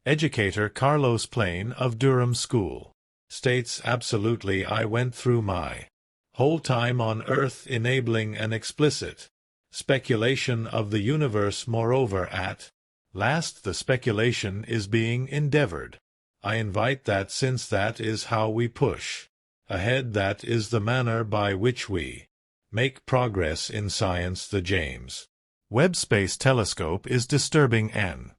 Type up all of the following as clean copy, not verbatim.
Educator Carlos Plain of Durham School states, absolutely, I went through my whole time on Earth enabling an explicit speculation of the universe. Moreover, at last the speculation is being endeavored. I invite that, since that is how we push ahead, that is the manner by which we make progress in science. The James Webb Space Telescope is disturbing an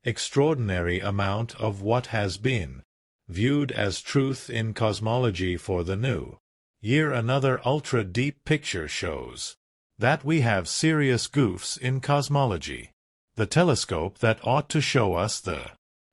extraordinary amount of what has been viewed as truth in cosmology for the new year. Another ultra-deep picture shows that we have serious goofs in cosmology. The telescope that ought to show us the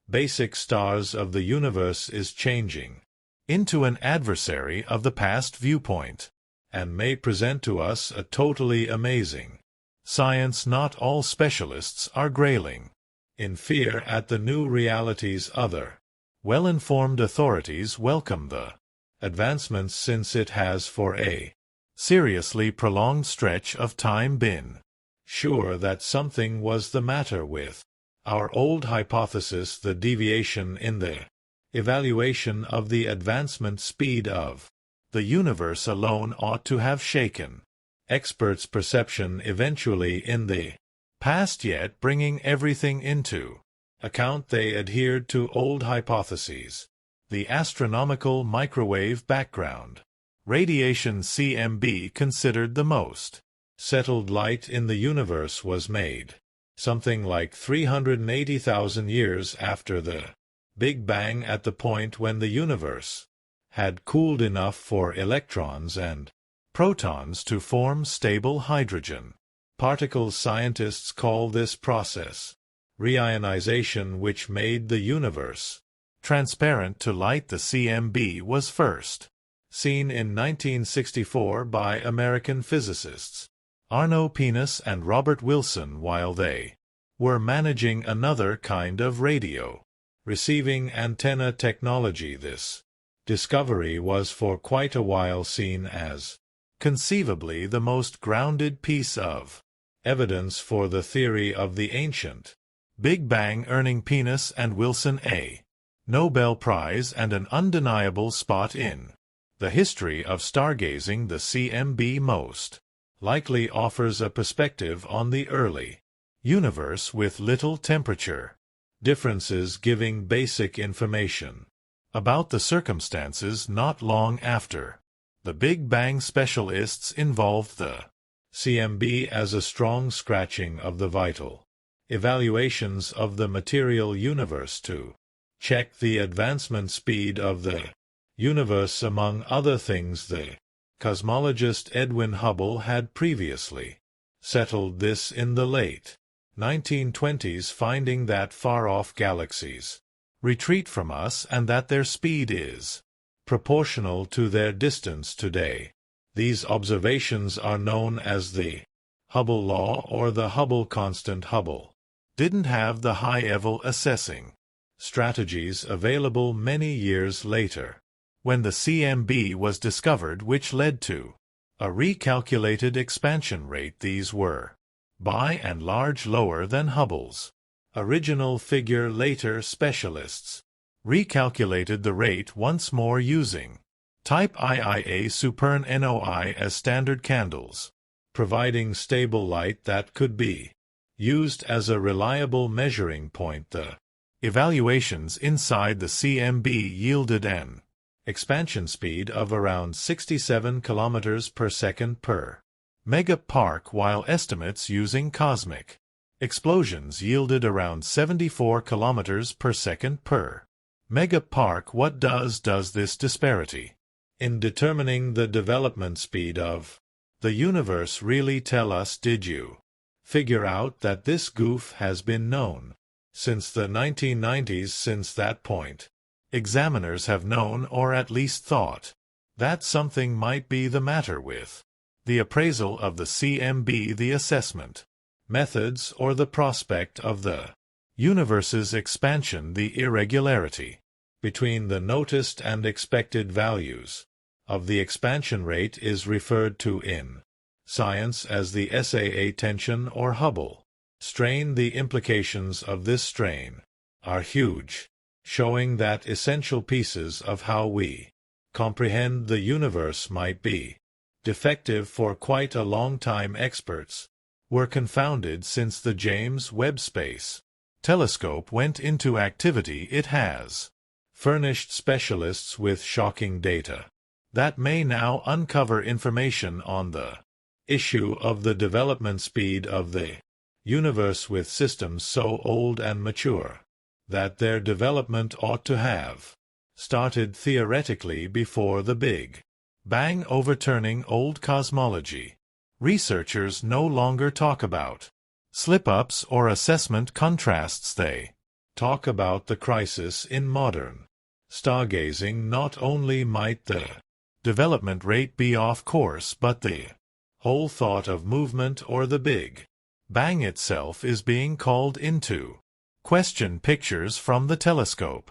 basic stars of the universe is changing into an adversary of the past viewpoint, and may present to us a totally amazing science. Not all specialists are grailing in fear at the new realities. Other well-informed authorities welcome the advancements, since it has for a seriously prolonged stretch of time been sure that something was the matter with our old hypothesis. The deviation in the evaluation of the advancement speed of the universe alone ought to have shaken experts' perception eventually in the past, yet bringing everything into account they adhered to old hypotheses. The astronomical microwave background radiation (CMB) considered the most settled light in the universe was made something like 380,000 years after the Big Bang, at the point when the universe had cooled enough for electrons and protons to form stable hydrogen particles. Scientists call this process reionization, which made the universe transparent to light. The CMB was first seen in 1964 by American physicists Arno Penis and Robert Wilson while they were managing another kind of radio receiving antenna technology. This discovery was for quite a while seen as conceivably the most grounded piece of evidence for the theory of the ancient Big Bang, earning Penis and Wilson a Nobel Prize and an undeniable spot in the history of stargazing. The CMB most likely offers a perspective on the early universe with little temperature differences, giving basic information about the circumstances not long after the Big Bang. Specialists involved the CMB as a strong scratching of the vital evaluations of the material universe to check the advancement speed of the universe. Among other things, the cosmologist Edwin Hubble had previously settled this in the late 1920s, finding that far-off galaxies retreat from us and that their speed is proportional to their distance. Today, these observations are known as the Hubble law or the Hubble constant. Hubble didn't have the high-level assessing strategies available many years later when the CMB was discovered, which led to a recalculated expansion rate. These were by and large lower than Hubble's original figure. Later, specialists recalculated the rate once more using type IIA Supern NOI as standard candles, providing stable light that could be used as a reliable measuring point. The evaluations inside the CMB yielded an expansion speed of around 67 km per second per megapark, while estimates using cosmic explosions yielded around 74 km per second per megapark. What does this disparity in determining the development speed of the universe really tell us? Did you figure out that this goof has been known since the 1990s? Since that point, examiners have known, or at least thought, that something might be the matter with the appraisal of the CMB, the assessment methods, or the prospect of the universe's expansion. The irregularity between the noticed and expected values of the expansion rate is referred to in science as the SAA tension or Hubble strain. The implications of this strain are huge, showing that essential pieces of how we comprehend the universe might be defective for quite a long time. Experts were confounded since the James Webb Space Telescope went into activity. It has furnished specialists with shocking data that may now uncover information on the issue of the development speed of the universe, with systems so old and mature that their development ought to have started theoretically before the Big Bang, overturning old cosmology. Researchers no longer talk about slip-ups or assessment contrasts. They talk about the crisis in modern stargazing. Not only might the development rate be off course, but the whole thought of movement or the Big Bang itself is being called into question. Pictures from the telescope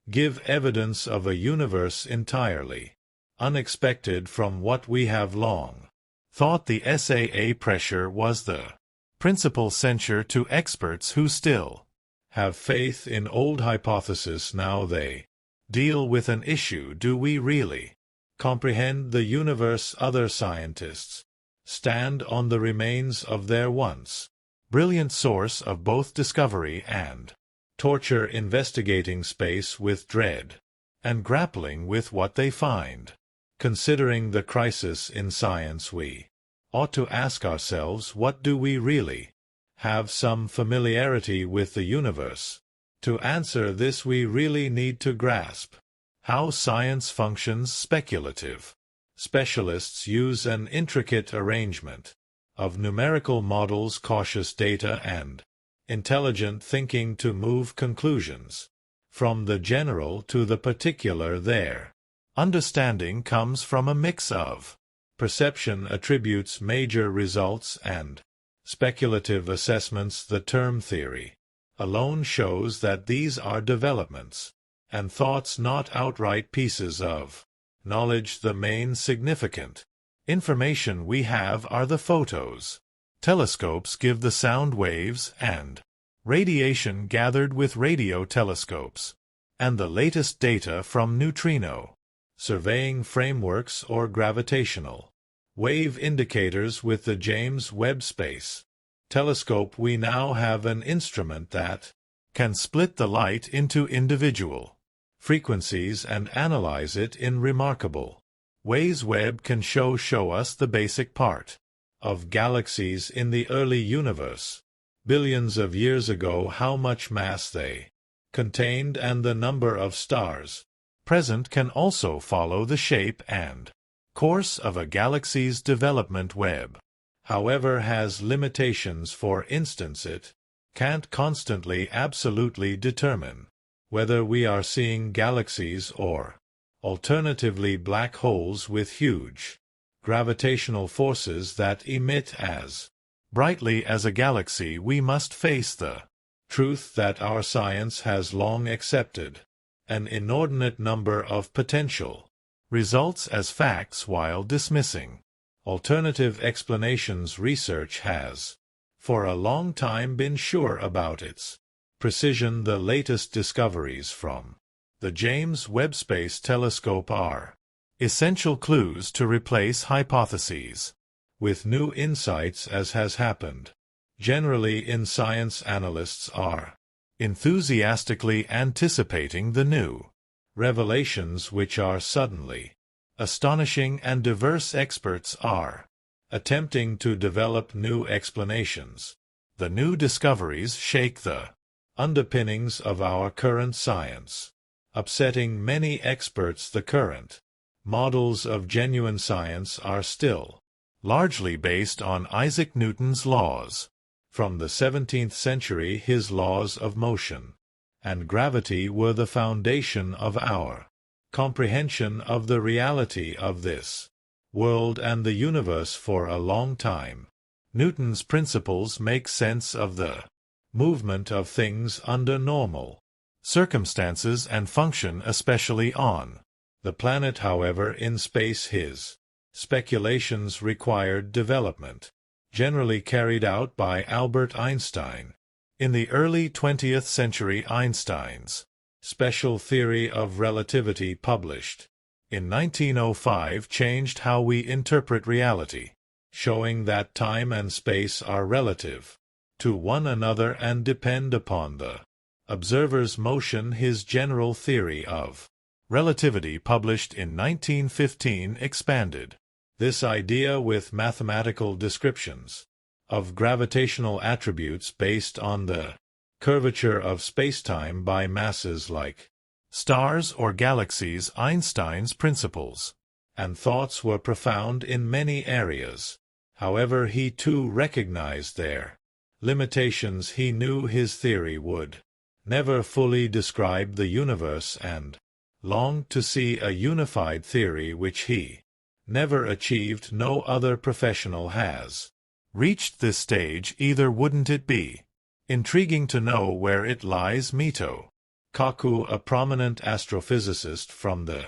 give evidence of a universe entirely unexpected from what we have long thought. The SAA pressure was the principal censure to experts who still have faith in old hypotheses. Now they deal with an issue: do we really comprehend the universe? Other scientists stand on the remains of their once brilliant source of both discovery and torture, investigating space with dread and grappling with what they find. Considering the crisis in science, we ought to ask ourselves, what do we really have some familiarity with the universe? To answer this, we really need to grasp how science functions. Speculative specialists use an intricate arrangement of numerical models, cautious data, and intelligent thinking to move conclusions from the general to the particular. Their understanding comes from a mix of perception, attributes, major results, and speculative assessments. The term theory alone shows that these are developments and thoughts, not outright pieces of knowledge. The main significant information we have are the photos telescopes give, the sound waves and radiation gathered with radio telescopes, and the latest data from neutrino surveying frameworks or gravitational wave indicators. With the James Webb Space Telescope, we now have an instrument that can split the light into individual frequencies and analyze it in remarkable ways. Webb can show us the basic part of galaxies in the early universe, billions of years ago, how much mass they contained, and the number of stars present. Can also follow the shape and course of a galaxy's development. Webb, however, has limitations. For instance, it can't constantly absolutely determine whether we are seeing galaxies or, alternatively, black holes with huge gravitational forces that emit as brightly as a galaxy. We must face the truth that our science has long accepted an inordinate number of potential results as facts while dismissing alternative explanations. Research has for a long time been sure about its precision. The latest discoveries from the James Webb Space Telescope are essential clues to replace hypotheses with new insights, as has happened generally in science. Analysts are enthusiastically anticipating the new revelations, which are suddenly astonishing, and diverse experts are attempting to develop new explanations. The new discoveries shake the underpinnings of our current science, upsetting many experts. The current models of genuine science are still largely based on Isaac Newton's laws from the 17th century. His laws of motion and gravity were the foundation of our comprehension of the reality of this world and the universe for a long time. Newton's principles make sense of the movement of things under normal circumstances and function especially on the planet. However, in space, his speculations required development generally carried out by Albert Einstein In the early 20th century, Einstein's special theory of relativity, published in 1905, changed how we interpret reality, showing that time and space are relative to one another and depend upon the observer's motion. His general theory of relativity, published in 1915, expanded this idea with mathematical descriptions of gravitational attributes based on the curvature of spacetime by masses like stars or galaxies. Einstein's principles and thoughts were profound in many areas. However, he too recognized their limitations. He knew his theory would never fully describe the universe and longed to see a unified theory, which he never achieved. No other professional has reached this stage either. Wouldn't it be intriguing to know where it lies? Mito Kaku, a prominent astrophysicist from the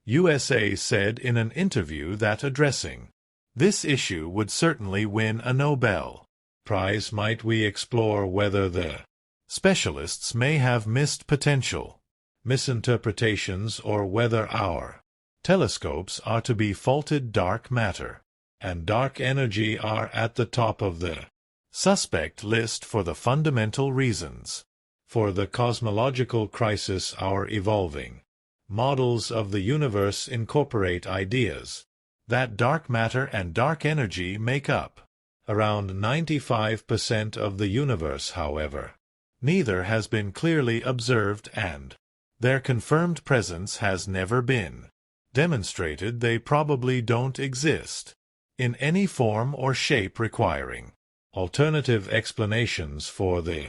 USA, said in an interview that addressing this issue would certainly win a Nobel Prize. Might we explore whether the specialists may have missed potential misinterpretations, or whether our telescopes are to be faulted? Dark matter and dark energy are at the top of the suspect list for the fundamental reasons for the cosmological crisis. Our evolving models of the universe incorporate ideas that dark matter and dark energy make up around 95% of the universe. However, neither has been clearly observed, and their confirmed presence has never been demonstrated. They probably don't exist in any form or shape, requiring alternative explanations for the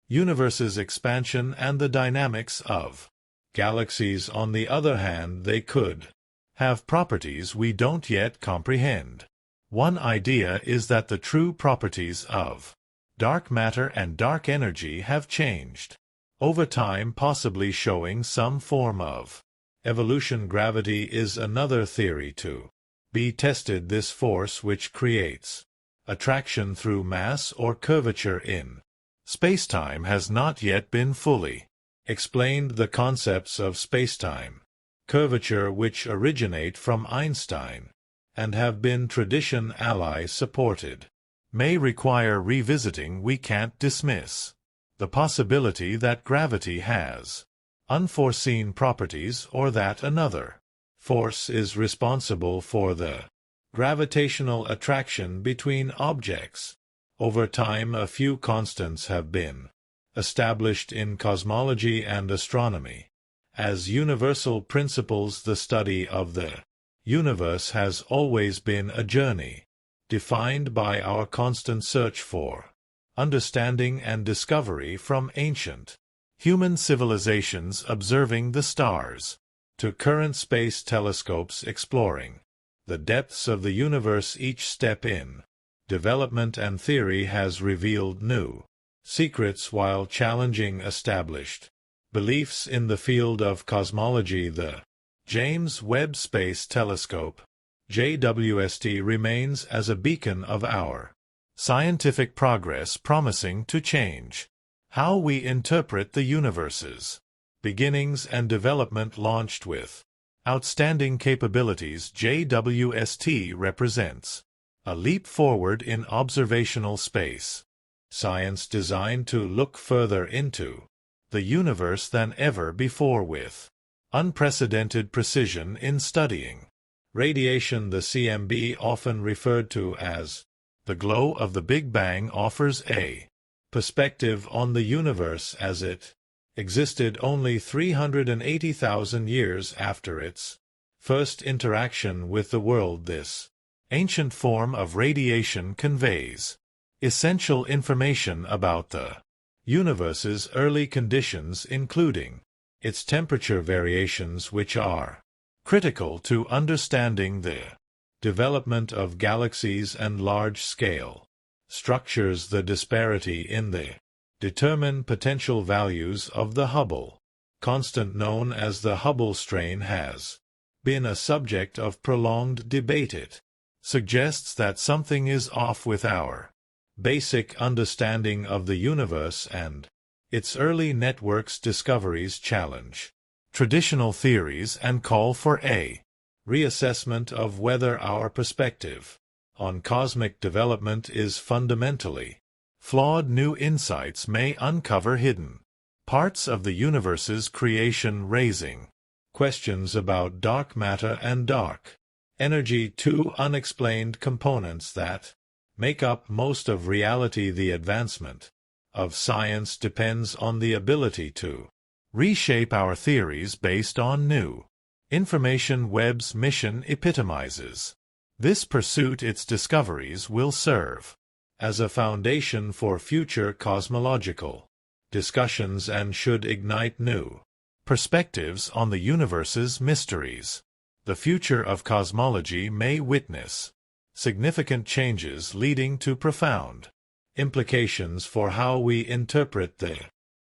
universe's expansion and the dynamics of galaxies. On the other hand, they could have properties we don't yet comprehend. One idea is that the true properties of dark matter and dark energy have changed over time, possibly showing some form of evolution. Gravity is another theory to be tested. This force which creates attraction through mass or curvature in spacetime has not yet been fully explained. The concepts of spacetime curvature, which originate from Einstein and have been tradition ally supported, may require revisiting. We can't dismiss the possibility that gravity has unforeseen properties, or that another force is responsible for the gravitational attraction between objects. Over time, a few constants have been established in cosmology and astronomy as universal principles. The study of the universe has always been a journey defined by our constant search for understanding and discovery. From ancient human civilizations observing the stars to current space telescopes exploring the depths of the universe, each step in development and theory has revealed new secrets while challenging established beliefs in the field of cosmology. The James Webb Space Telescope, JWST, remains as a beacon of our scientific progress, promising to change how we interpret the universe's beginnings and development. Launched with outstanding capabilities, JWST represents a leap forward in observational space science, designed to look further into the universe than ever before, with unprecedented precision in studying radiation. The CMB, often referred to as the glow of the Big Bang, offers a perspective on the universe as it existed only 380,000 years after its first interaction with the world. This ancient form of radiation conveys essential information about the universe's early conditions, including its temperature variations, which are critical to understanding the development of galaxies and large-scale structures. The disparity in the determined potential values of the Hubble constant, known as the Hubble strain, has been a subject of prolonged debate. It suggests that something is off with our basic understanding of the universe and its early networks discoveries challenge traditional theories and call for a reassessment of whether our perspective on cosmic development is fundamentally flawed. New insights may uncover hidden parts of the universe's creation, raising questions about dark matter and dark energy, two unexplained components that make up most of reality. The advancement of science depends on the ability to reshape our theories based on new information. Webb's mission epitomizes this pursuit. Its discoveries will serve as a foundation for future cosmological discussions and should ignite new perspectives on the universe's mysteries. The future of cosmology may witness significant changes leading to profound implications for how we interpret the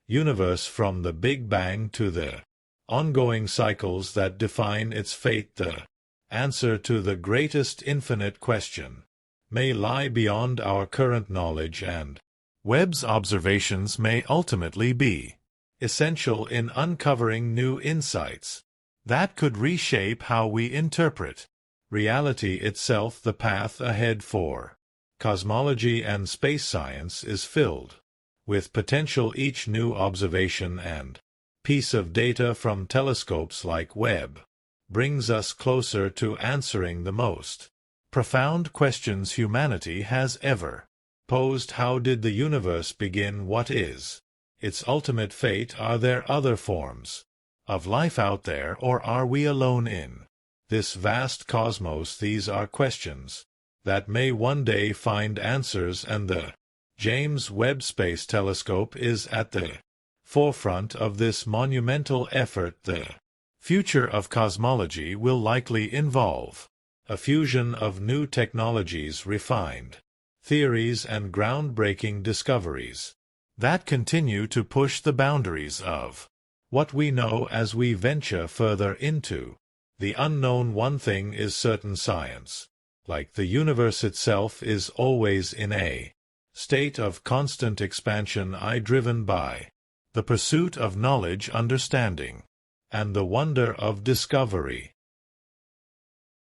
universe, from the Big Bang to the ongoing cycles that define its fate. The answer to the greatest infinite question may lie beyond our current knowledge, and Webb's observations may ultimately be essential in uncovering new insights that could reshape how we interpret reality itself. The path ahead for cosmology and space science is filled with potential. Each new observation and piece of data from telescopes like Webb brings us closer to answering the most profound questions humanity has ever posed. How did the universe begin? What is its ultimate fate? Are there other forms of life out there, or are we alone in this vast cosmos? These are questions that may one day find answers, and the James Webb Space Telescope is at the forefront of this monumental effort. The future of cosmology will likely involve a fusion of new technologies, refined theories, and groundbreaking discoveries that continue to push the boundaries of what we know as we venture further into the unknown. One thing is certain: science, like the universe itself, is always in a state of constant expansion, driven by the pursuit of knowledge, understanding, and the wonder of discovery.